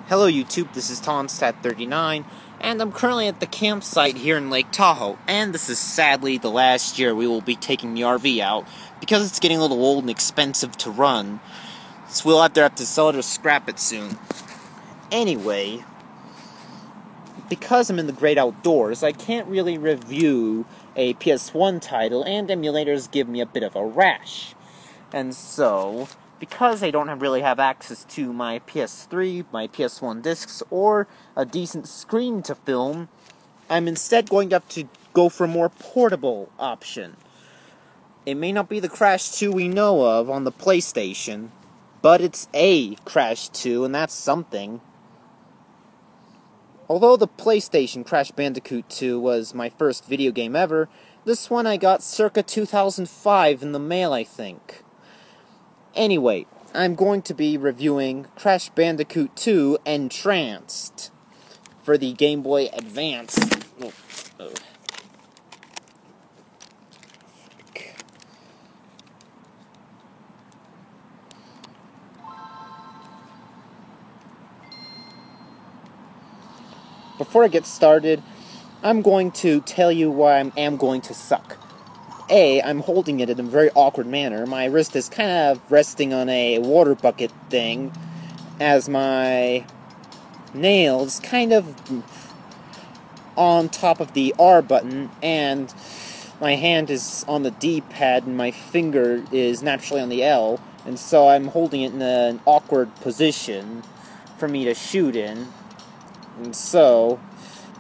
Hello YouTube, this is Tonstat39, and I'm currently at the campsite here in Lake Tahoe, and this is sadly the last year we will be taking the RV out, because it's getting a little old and expensive to run, so we'll either have to sell it or scrap it soon. Anyway, because I'm in the great outdoors, I can't really review a PS1 title, and emulators give me a bit of a rash. And so, because I don't really have access to my PS3, my PS1 discs, or a decent screen to film, I'm instead going to have to go for a more portable option. It may not be the Crash 2 we know of on the PlayStation, but it's a Crash 2, and that's something. Although the PlayStation Crash Bandicoot 2 was my first video game ever, this one I got circa 2005 in the mail, I think. Anyway, I'm going to be reviewing Crash Bandicoot 2 Entranced for the Game Boy Advance. Before I get started, I'm going to tell you why I am going to suck. I'm holding it in a very awkward manner. My wrist is kind of resting on a water bucket thing, as my nails kind of on top of the R button, and my hand is on the D-pad, and my finger is naturally on the L, and so I'm holding it in an awkward position for me to shoot in. And so,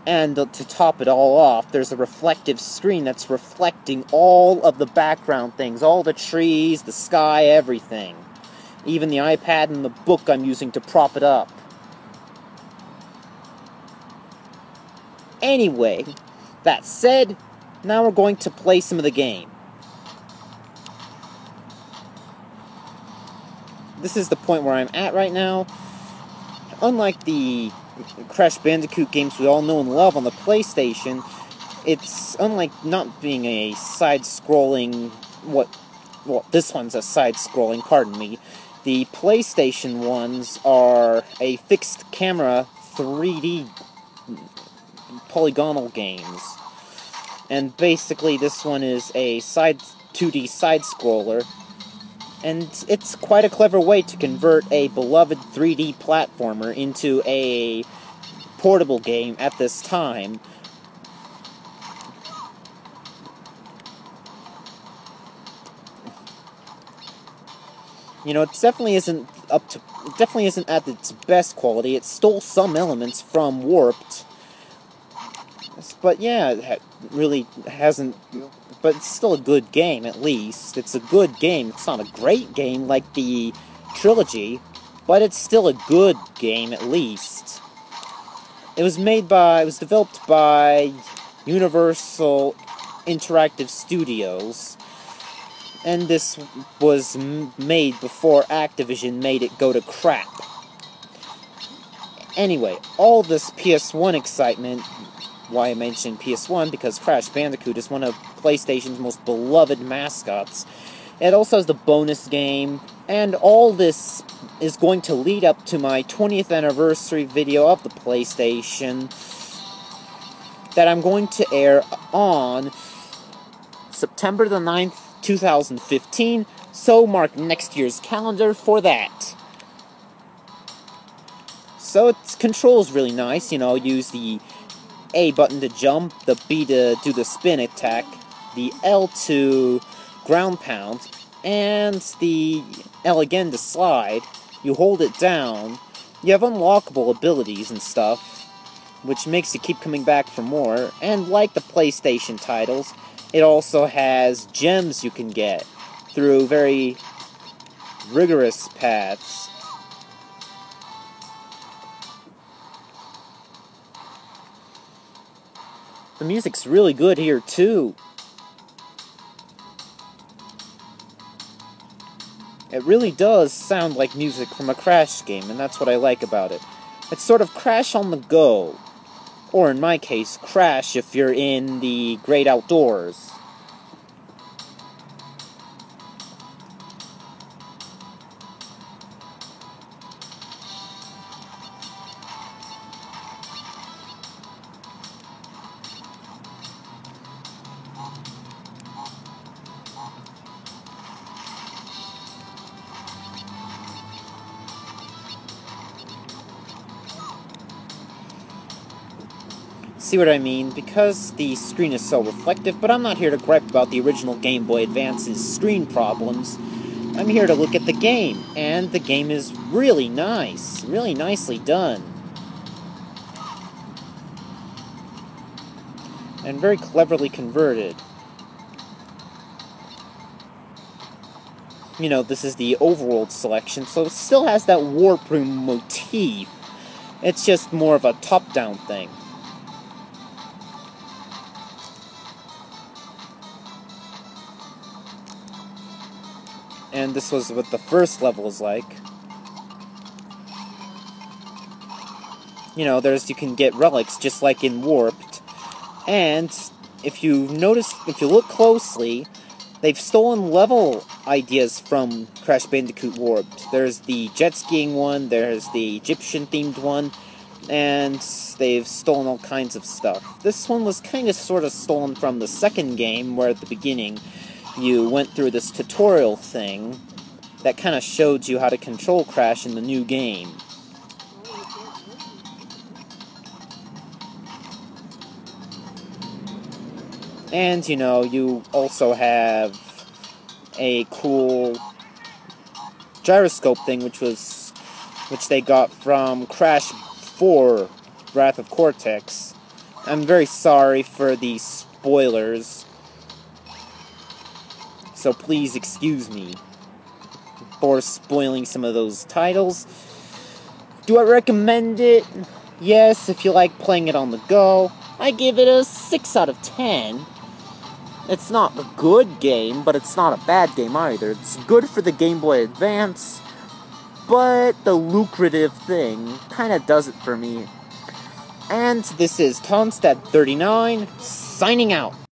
and to top it all off, there's a reflective screen that's reflecting all of the background things, all the trees, the sky, everything. Even the iPad and the book I'm using to prop it up. Anyway, that said, now we're going to play some of the game. This is the point where I'm at right now. Unlike the Crash Bandicoot games we all know and love on the PlayStation, it's, unlike not being a side-scrolling, this one's a side-scrolling, pardon me, the PlayStation ones are a fixed camera 3D polygonal games. And basically this one is a 2D side-scroller, and it's quite a clever way to convert a beloved 3D platformer into a portable game at this time. You know, it definitely isn't at its best quality. It stole some elements from Warped. But yeah, it really hasn't. But it's still a good game, at least. It's a good game. It's not a great game like the trilogy, but it's still a good game, at least. It was developed by Universal Interactive Studios, and this was made before Activision made it go to crap. Anyway, all this PS1 excitement. Why I mentioned PS1, because Crash Bandicoot is one of PlayStation's most beloved mascots. It also has the bonus game, and all this is going to lead up to my 20th anniversary video of the PlayStation that I'm going to air on September the 9th, 2015, so mark next year's calendar for that. So its control's really nice, you know, use the A button to jump, the B to do the spin attack, the L to ground pound, and the L again to slide. You hold it down. You have unlockable abilities and stuff, which makes you keep coming back for more. And like the PlayStation titles, it also has gems you can get through very rigorous paths. The music's really good here, too. It really does sound like music from a Crash game, and that's what I like about it. It's sort of Crash on the go. Or in my case, Crash if you're in the great outdoors. See what I mean? Because the screen is so reflective, but I'm not here to gripe about the original Game Boy Advance's screen problems. I'm here to look at the game, and the game is really nice. Really nicely done. And very cleverly converted. You know, this is the overworld selection, so it still has that warp room motif. It's just more of a top-down thing. And this was what the first level is like. You know, you can get relics just like in Warped. And if you look closely, they've stolen level ideas from Crash Bandicoot Warped. There's the jet skiing one, there's the Egyptian-themed one, and they've stolen all kinds of stuff. This one was kind of sort of stolen from the second game, where at the beginning you went through this tutorial thing that kind of showed you how to control Crash in the new game. And, you know, you also have a cool gyroscope thing, which they got from Crash 4, Wrath of Cortex. I'm very sorry for the spoilers, so please excuse me for spoiling some of those titles. Do I recommend it? Yes, if you like playing it on the go. I give it a 6 out of 10. It's not a good game, but it's not a bad game either. It's good for the Game Boy Advance, but the lucrative thing kind of does it for me. And this is Tomstad39, signing out.